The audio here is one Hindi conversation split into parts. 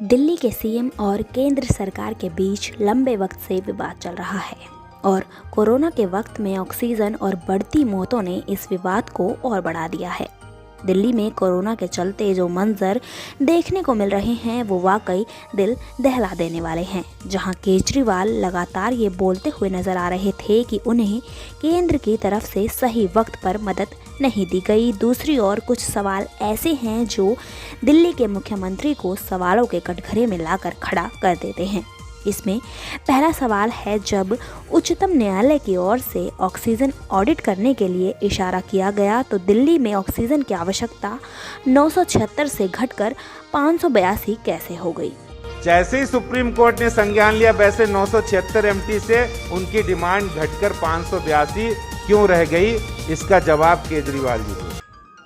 दिल्ली के सीएम और केंद्र सरकार के बीच लंबे वक्त से विवाद चल रहा है और कोरोना के वक्त में ऑक्सीजन और बढ़ती मौतों ने इस विवाद को और बढ़ा दिया है। दिल्ली में कोरोना के चलते जो मंजर देखने को मिल रहे हैं वो वाकई दिल दहला देने वाले हैं। जहां केजरीवाल लगातार ये बोलते हुए नजर आ रहे थे कि उन्हें केंद्र की तरफ से सही वक्त पर मदद नहीं दी गई, दूसरी ओर कुछ सवाल ऐसे हैं जो दिल्ली के मुख्यमंत्री को सवालों के कटघरे में लाकर खड़ा कर देते हैं। इसमें पहला सवाल है, जब उच्चतम न्यायालय की ओर से ऑक्सीजन ऑडिट करने के लिए इशारा किया गया तो दिल्ली में ऑक्सीजन की आवश्यकता 976 से घटकर 582 कैसे हो गई। जैसे ही सुप्रीम कोर्ट ने संज्ञान लिया वैसे 976 एमटी से उनकी डिमांड घटकर 582 क्यों रह गई, इसका जवाब केजरीवाल जी को।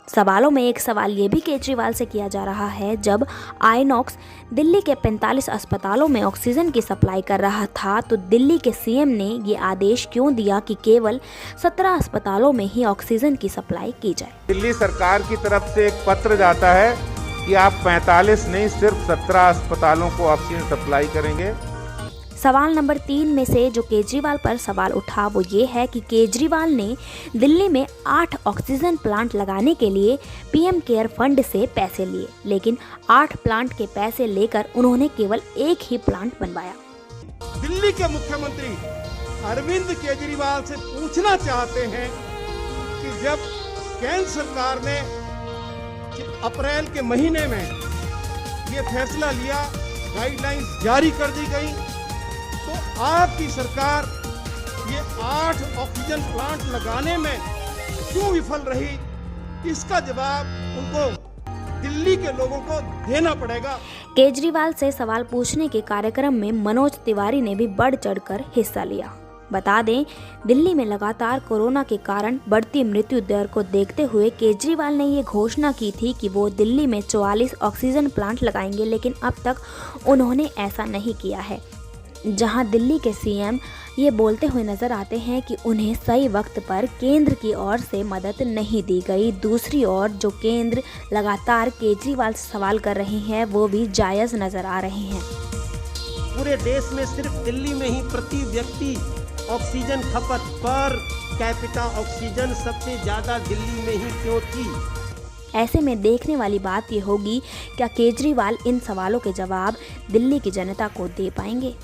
सवालों में एक सवाल ये भी केजरीवाल से किया जा रहा है, जब आईनॉक्स दिल्ली के 45 अस्पतालों में ऑक्सीजन की सप्लाई कर रहा था तो दिल्ली के सीएम ने ये आदेश क्यों दिया कि केवल 17 अस्पतालों में ही ऑक्सीजन की सप्लाई की जाए। दिल्ली सरकार की तरफ से एक पत्र जाता है कि आप 45 नहीं सिर्फ 17 अस्पतालों को ऑक्सीजन सप्लाई करेंगे। सवाल नंबर 3 में से जो केजरीवाल पर सवाल उठा वो ये है कि केजरीवाल ने दिल्ली में 8 ऑक्सीजन प्लांट लगाने के लिए पीएम केयर फंड से पैसे लिए, लेकिन 8 प्लांट के पैसे लेकर उन्होंने केवल एक ही प्लांट बनवाया। दिल्ली के मुख्यमंत्री अरविंद केजरीवाल से पूछना चाहते हैं कि जब केंद्र सरकार ने अप्रैल के महीने में ये फैसला लिया, गाइडलाइंस जारी कर दी गई, तो आपकी सरकार ये 8 ऑक्सीजन प्लांट लगाने में क्यों विफल रही, इसका जवाब उनको दिल्ली के लोगों को देना पड़ेगा। केजरीवाल से सवाल पूछने के कार्यक्रम में मनोज तिवारी ने भी बढ़ चढ़कर हिस्सा लिया। बता दें, दिल्ली में लगातार कोरोना के कारण बढ़ती मृत्यु दर को देखते हुए केजरीवाल ने ये घोषणा की थी कि वो दिल्ली में 44 ऑक्सीजन प्लांट लगाएंगे, लेकिन अब तक उन्होंने ऐसा नहीं किया है। जहां दिल्ली के सीएम ये बोलते हुए नजर आते हैं कि उन्हें सही वक्त पर केंद्र की ओर से मदद नहीं दी गई, दूसरी ओर जो केंद्र लगातार केजरीवाल से सवाल कर रहे हैं वो भी जायज़ नजर आ रहे हैं। पूरे देश में सिर्फ दिल्ली में ही प्रति व्यक्ति ऑक्सीजन खपत पर कैपिटा ऑक्सीजन सबसे ज्यादा दिल्ली में ही क्यों थी। ऐसे में देखने वाली बात ये होगी क्या केजरीवाल इन सवालों के जवाब दिल्ली की जनता को दे पाएंगे।